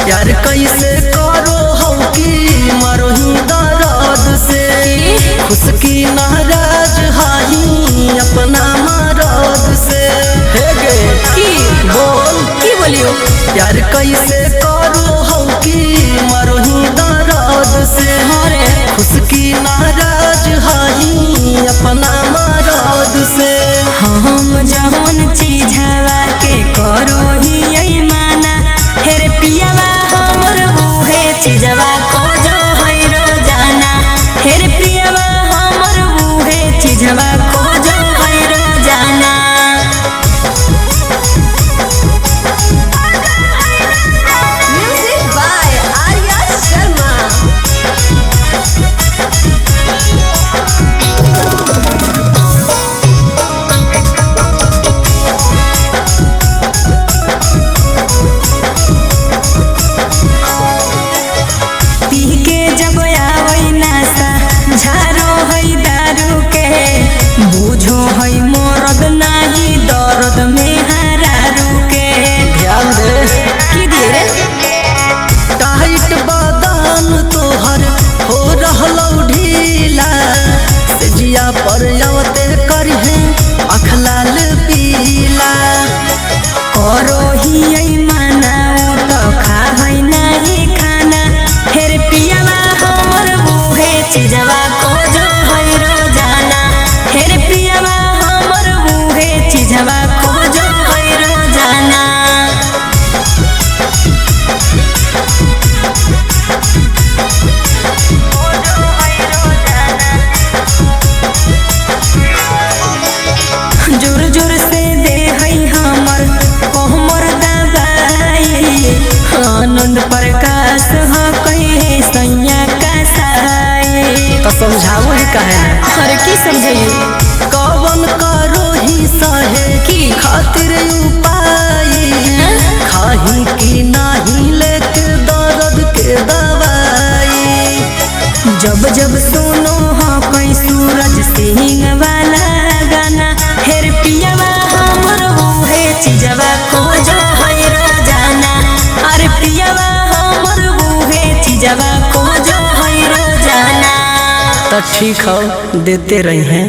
यार कैसे करो हो कि मारो ही दर्द से खुश की नाराज हाही अपना मरद से। हे गे की बोल की बोलियो यार कैसे करो हो कि मारो ही दर्द से खुश की नाराज हाही अपना मरद से। हम जौन चीज हवा के करो ही यही माना हेरे पियावा हमर बूहे चीजवा को जो है रोजाना हेरे पियावा हमर बूहे चीजवा को जो है रोजाना। Music by Arya Sharma. बुझो है मोरद नाही दर्द में हरारू के। ध्यान दे की दिए रे टाइट बादाम तोहर हो रहलौ ढीला से जिया पर आवते करहे आँख लाल पीला। करो ही यही माना तो खा है नहीं खाना हेरे पियावा हमर बूहे चीजवा को जो है रोजाना हेरे पियावा हमर बूहे चीजवा को जो है रोजाना। जोर जोर से दे है हमर कोहमर दबाई आनंद प्रकाश ह कहे सैया का साई। तो समझाओ ही कहे अरे की समझाइए कवन करो ही सहे की खातिर उपाय खाही की नाही लेके दर्द के दवाई। जब जब सुनो हो कोई सूरज सिंह वाला गाना हेर पियावा हमर बूहे चीजवा को जो है रोजाना अरे पियावा हमर बूहे चीजवा को जो है रोजाना। तो ठीक हो देते रही हैं।